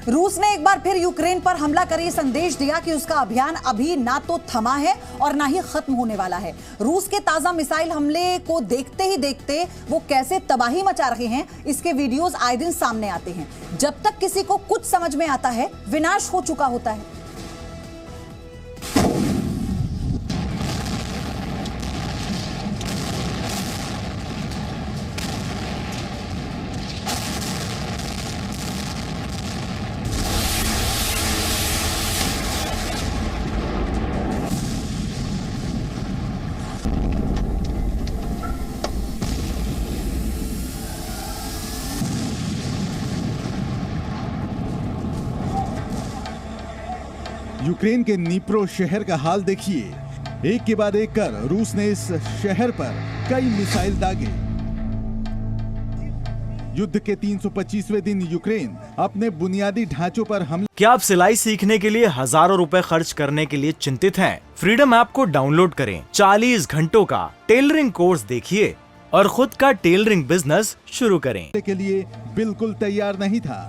रूस ने एक बार फिर यूक्रेन पर हमला कर संदेश दिया कि उसका अभियान अभी ना तो थमा है और ना ही खत्म होने वाला है। रूस के ताजा मिसाइल हमले को देखते ही देखते वो कैसे तबाही मचा रहे हैं, इसके वीडियोस आए दिन सामने आते हैं। जब तक किसी को कुछ समझ में आता है, विनाश हो चुका होता है। यूक्रेन के नीप्रो शहर का हाल देखिए। एक के बाद एक कर रूस ने इस शहर पर कई मिसाइल दागे। युद्ध के 325वें दिन यूक्रेन अपने बुनियादी ढांचों पर हमला। क्या आप सिलाई सीखने के लिए हजारों रुपए खर्च करने के लिए चिंतित हैं? फ्रीडम ऐप को डाउनलोड करें, 40 घंटों का टेलरिंग कोर्स देखिए और खुद का टेलरिंग बिजनेस शुरू करें। के लिए बिल्कुल तैयार नहीं था।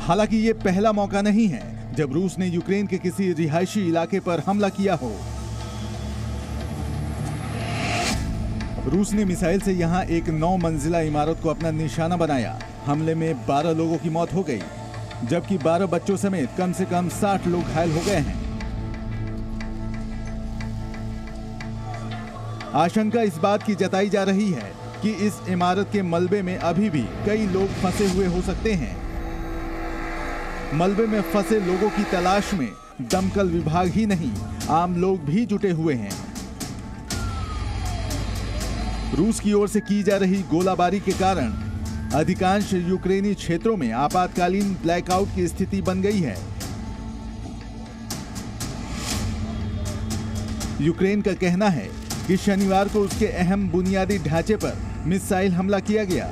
हालांकि ये पहला मौका नहीं है जब रूस ने यूक्रेन के किसी रिहायशी इलाके पर हमला किया हो। रूस ने मिसाइल से यहां एक 9 मंजिला इमारत को अपना निशाना बनाया। हमले में 12 लोगों की मौत हो गई, जबकि 12 बच्चों समेत कम से कम 60 लोग घायल हो गए हैं। आशंका इस बात की जताई जा रही है कि इस इमारत के मलबे में अभी भी कई लोग फंसे हुए हो सकते हैं। मलबे में फंसे लोगों की तलाश में दमकल विभाग ही नहीं, आम लोग भी जुटे हुए हैं। रूस की ओर से की जा रही गोलाबारी के कारण अधिकांश यूक्रेनी क्षेत्रों में आपातकालीन ब्लैकआउट की स्थिति बन गई है। यूक्रेन का कहना है कि शनिवार को उसके अहम बुनियादी ढांचे पर मिसाइल हमला किया गया।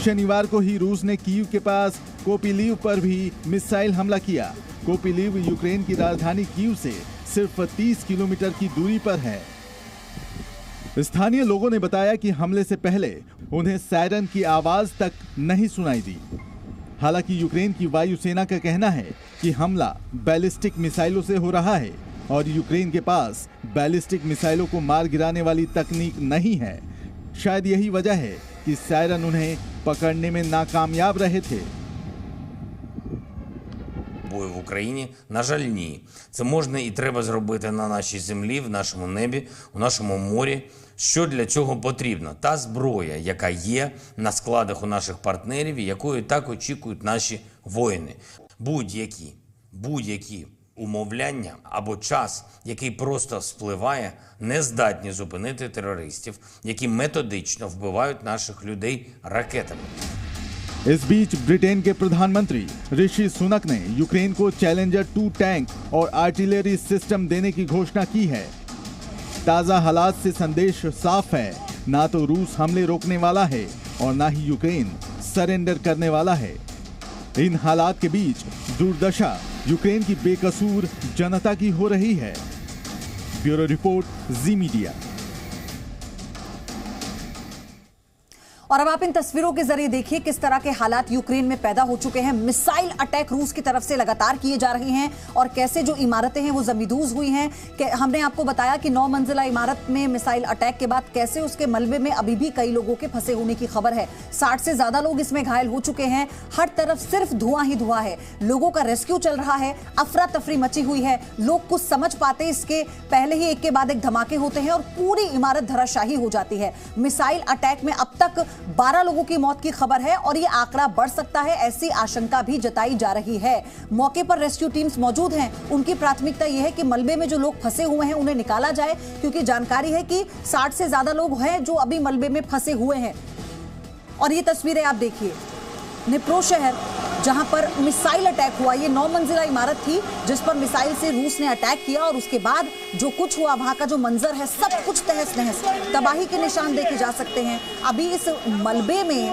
शनिवार को ही रूस ने कीव के पास कोपिलीव पर भी मिसाइल हमला किया। कोपिलीव यूक्रेन की राजधानी कीव से सिर्फ 30 किलोमीटर की दूरी पर है। स्थानीय लोगों ने बताया कि हमले से पहले उन्हें सायरन की आवाज तक नहीं सुनाई दी। हालांकि यूक्रेन की वायुसेना का कहना है कि हमला बैलिस्टिक मिसाइलों से हो रहा है और यूक्रेन के पास बैलिस्टिक मिसाइलों को मार गिराने वाली तकनीक नहीं है। शायद यही वजह है कि सायरन उन्हें पकड़ने में नाकामयाब रहे थे। Бою в Україні, на жаль, ні. Це можна і треба зробити на нашій землі, в нашому небі, у нашому морі. Що для цього потрібно? Та зброя, яка є на складах у наших партнерів, і якою так очікують наші воїни. Будь-які умовляння або час, який просто спливає, не здатні зупинити терористів, які методично вбивають наших людей ракетами. इस बीच ब्रिटेन के प्रधानमंत्री ऋषि सुनक ने यूक्रेन को चैलेंजर 2 टैंक और आर्टिलरी सिस्टम देने की घोषणा की है। ताजा हालात से संदेश साफ है, ना तो रूस हमले रोकने वाला है और ना ही यूक्रेन सरेंडर करने वाला है। इन हालात के बीच दुर्दशा यूक्रेन की बेकसूर जनता की हो रही है। ब्यूरो रिपोर्ट, जी मीडिया। और अब आप इन तस्वीरों के जरिए देखिए किस तरह के हालात यूक्रेन में पैदा हो चुके हैं। मिसाइल अटैक रूस की तरफ से लगातार किए जा रहे हैं और कैसे जो इमारतें हैं वो जमींदोज हुई हैं। हमने आपको बताया कि 9 मंजिला इमारत में मिसाइल अटैक के बाद कैसे उसके मलबे में अभी भी कई लोगों के फंसे होने की खबर है। 60 से ज्यादा लोग इसमें घायल हो चुके हैं। हर तरफ सिर्फ धुआं ही धुआं है। लोगों का रेस्क्यू चल रहा है। अफरा तफरी मची हुई है। लोग कुछ समझ पाते इसके पहले ही एक के बाद एक धमाके होते हैं और पूरी इमारत धराशायी हो जाती है। मिसाइल अटैक में अब तक 12 लोगों की मौत की खबर है और यह आंकड़ा बढ़ सकता है, ऐसी आशंका भी जताई जा रही है। मौके पर रेस्क्यू टीम्स मौजूद हैं। उनकी प्राथमिकता यह है कि मलबे में जो लोग फंसे हुए हैं उन्हें निकाला जाए, क्योंकि जानकारी है कि 60 से ज्यादा लोग हैं जो अभी मलबे में फंसे हुए हैं। और ये तस्वीरें आप देखिए, निप्रो शहर जहां पर मिसाइल अटैक हुआ। ये 9 मंजिला इमारत थी जिस पर मिसाइल से रूस ने अटैक किया और उसके बाद जो कुछ हुआ, वहां का जो मंजर है, सब कुछ तहस नहस, तबाही के निशान देखे जा सकते हैं। अभी इस मलबे में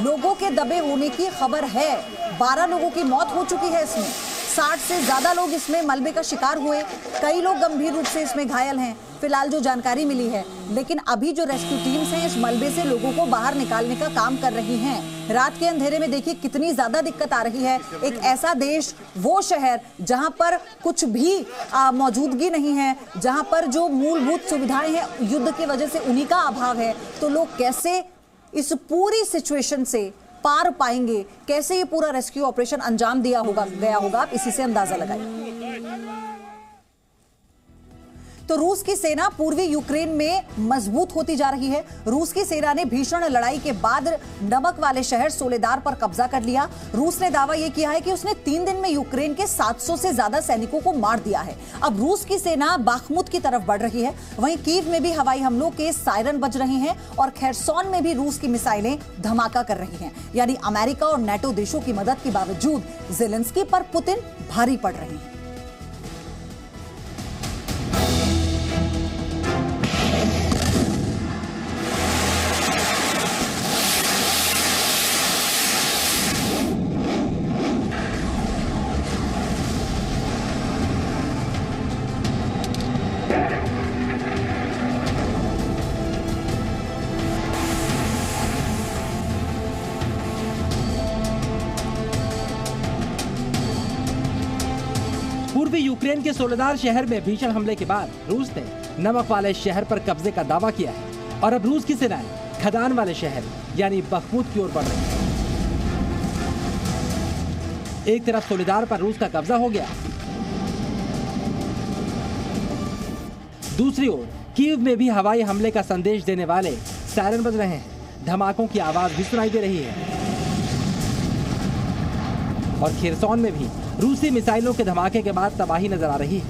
लोगों के दबे होने की खबर है। 12 लोगों की मौत हो चुकी है इसमें। 60 से ज्यादा लोग इसमें मलबे का शिकार हुए। कई लोग गंभीर रूप से इसमें घायल हैं। फिलहाल जो जानकारी मिली है। लेकिन अभी जो रेस्क्यू टीम्स हैं इस मलबे से लोगों को बाहर निकालने का काम कर रही हैं। रात के अंधेरे में देखिए कितनी ज्यादा दिक्कत आ रही है। एक ऐसा देश, वो शहर जहां पर कुछ भी मौजूदगी नहीं है, जहां पर जो मूलभूत सुविधाएं हैं युद्ध की वजह से उन्हीं का अभाव है, तो लोग कैसे इस पूरी सिचुएशन से पार पाएंगे, कैसे ये पूरा रेस्क्यू ऑपरेशन अंजाम गया होगा, आप इसी से अंदाजा लगाइए। तो रूस की सेना पूर्वी यूक्रेन में मजबूत होती जा रही है। रूस की सेना ने भीषण लड़ाई के बाद नमक वाले शहर सोलेदार पर कब्जा कर लिया। रूस ने दावा यह किया है कि उसने 3 दिन में यूक्रेन के 700 से ज्यादा सैनिकों को मार दिया है। अब रूस की सेना बाखमुत की तरफ बढ़ रही है। वहीं कीव में भी हवाई हमलों के सायरन बज रहे हैं और खेरसोन में भी रूस की मिसाइलें धमाका कर रही हैं। यानी अमेरिका और नेटो देशों की मदद के बावजूद जेलेंस्की पर पुतिन भारी पड़ रहे हैं। पूर्वी यूक्रेन के सोलेदार शहर में भीषण हमले के बाद रूस ने नमक वाले शहर पर कब्जे का दावा किया है और अब रूस की सेनाएं खदान वाले शहर यानी बखमुत की ओर बढ़ रही है। एक तरफ सोलेदार पर रूस का कब्जा हो गया, दूसरी ओर कीव में भी हवाई हमले का संदेश देने वाले सायरन बज रहे हैं। धमाकों की आवाज भी सुनाई दे रही है और खेरसोन में भी रूसी मिसाइलों के धमाके के बाद तबाही नजर आ रही है।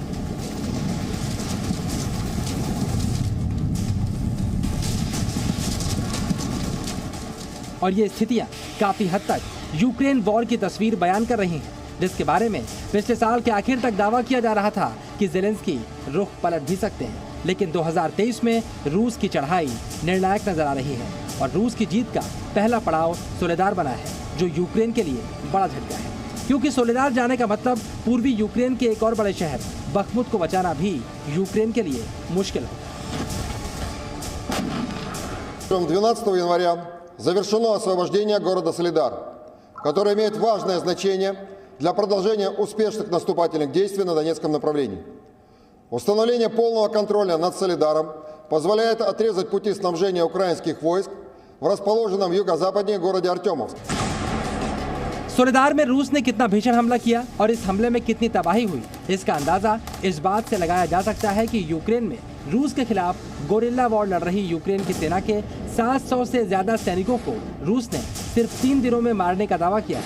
और ये स्थितियां काफी हद तक यूक्रेन वॉर की तस्वीर बयान कर रही हैं, जिसके बारे में पिछले साल के आखिर तक दावा किया जा रहा था कि जेलेंस्की रुख पलट भी सकते हैं। लेकिन 2023 में रूस की चढ़ाई निर्णायक नजर आ रही है और रूस की जीत का पहला पड़ाव सोलेदार बना है, जो यूक्रेन के लिए बड़ा झटका है, क्योंकि सोलेदार जाने का मतलब पूर्वी यूक्रेन के एक और बड़े शहर बखमुत को बचाना भी यूक्रेन के लिए मुश्किल है। 12 января завершено освобождение города Солидар, который имеет важное значение для продолжения успешных наступательных действий на Донецком направлении. Установление полного контроля над Солидаром позволяет отрезать пути снабжения украинских войск в расположенном юго-западнее городе Артемовск. सोलेदार में रूस ने कितना भीषण हमला किया और इस हमले में कितनी तबाही हुई, इसका अंदाजा इस बात से लगाया जा सकता है कि यूक्रेन में रूस के खिलाफ गोरिल्ला वॉर लड़ रही यूक्रेन की सेना के 700 से ज्यादा सैनिकों को रूस ने सिर्फ 3 दिनों में मारने का दावा किया।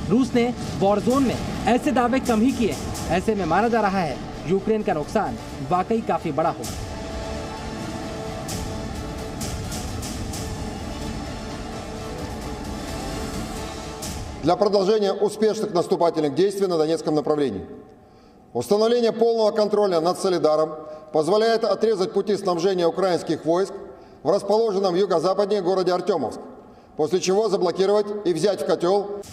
रूस ने वॉर जोन में ऐसे दावे कम ही किए हैं। ऐसे में माना जा रहा है यूक्रेन का नुकसान वाकई काफी बड़ा होगा। Для продолжения успешных наступательных действий на Донецком направлении. Установление полного контроля над Солидаром позволяет отрезать пути снабжения украинских войск в расположенном юго-западнее городе Артемовск, после чего заблокировать и взять в котел.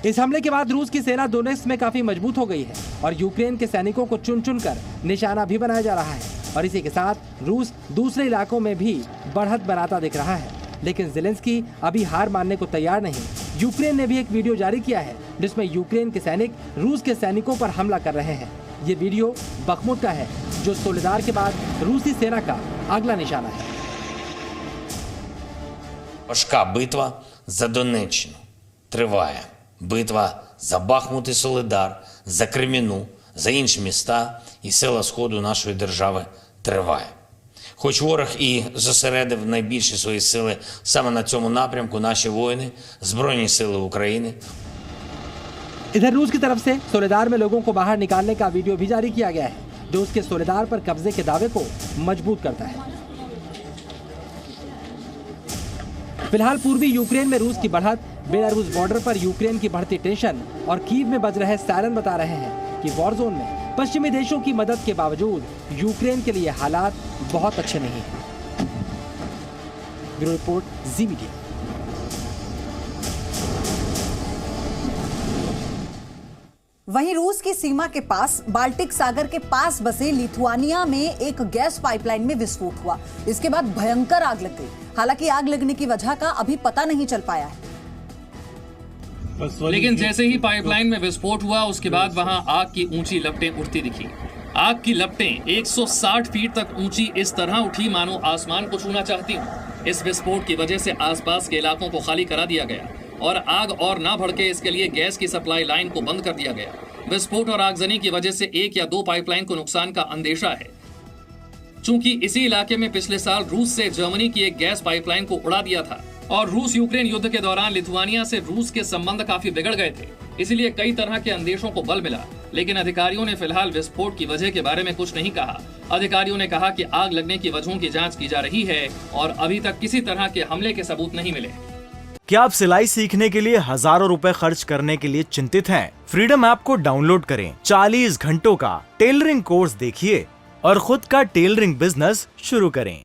इस हमले के बाद रूस की सेना दोनेत्स्क में काफी मजबूत हो गई है और यूक्रेन के सैनिकों को चुन चुन कर निशाना भी बनाया जा रहा है और इसी के साथ रूस दूसरे इलाकों में भी बढ़त बनाता दिख रहा है। लेकिन जेलेंस्की अभी हार मानने को तैयार नहीं। यूक्रेन ने भी एक वीडियो जारी किया है जिसमें यूक्रेन के सैनिक रूस के सैनिकों पर हमला कर रहे हैं। ये वीडियो बखमुत का है, जो सोलेदार के बाद रूसी सेना का अगला निशाना है। Важка битва за Донеччину триває. Битва за Бахмут і Солидар, за Креміну, за інші міста і села Сходу нашої держави триває. Хоч ворог і зосередив найбільші свої сили саме на цьому напрямку, наші воїни, Збройні сили України. इधर रूस की तरफ से सोलेदार में लोगों को बाहर निकालने का वीडियो भी जारी किया गया है, जो उसके सोलेदार पर कब्जे के दावे को मजबूत करता है। फिलहाल पूर्वी यूक्रेन में रूस की बढ़त, बेलारूस बॉर्डर पर यूक्रेन की बढ़ती टेंशन और कीव में बज रहे सायरन बता रहे हैं कि वॉर जोन में पश्चिमी देशों की मदद के बावजूद यूक्रेन के लिए हालात बहुत अच्छे नहीं हैं। ब्यूरो रिपोर्ट, जी मीडिया। वहीं रूस की सीमा के पास बाल्टिक सागर के पास बसे लिथुआनिया में एक गैस पाइपलाइन में विस्फोट हुआ। इसके बाद भयंकर आग लग गई। हालांकि आग लगने की वजह का अभी पता नहीं चल पाया है। लेकिन जैसे ही पाइपलाइन में विस्फोट हुआ उसके बाद वहां आग की ऊंची लपटें उठती दिखी। आग की लपटें 160 फीट तक ऊंची इस तरह उठी मानो आसमान को छूना चाहती हूं। इस विस्फोट की वजह से आसपास के इलाकों को खाली करा दिया गया और आग और ना भड़के इसके लिए गैस की सप्लाई लाइन को बंद कर दिया गया। विस्फोट और आगजनी की वजह से 1 या 2 पाइपलाइन को नुकसान का अंदेशा है। चूंकि इसी इलाके में पिछले साल रूस से जर्मनी की एक गैस पाइपलाइन को उड़ा दिया था और रूस यूक्रेन युद्ध के दौरान लिथुआनिया से रूस के संबंध काफी बिगड़ गए थे, इसलिए कई तरह के अंदेशों को बल मिला। लेकिन अधिकारियों ने फिलहाल विस्फोट की वजह के बारे में कुछ नहीं कहा। अधिकारियों ने कहा कि आग लगने की वजहों की जांच की जा रही है और अभी तक किसी तरह के हमले के सबूत नहीं मिले। क्या आप सिलाई सीखने के लिए हजारों रुपए खर्च करने के लिए चिंतित हैं? फ्रीडम ऐप को डाउनलोड करें, 40 घंटों का टेलरिंग कोर्स देखिए और खुद का टेलरिंग बिजनेस शुरू करें।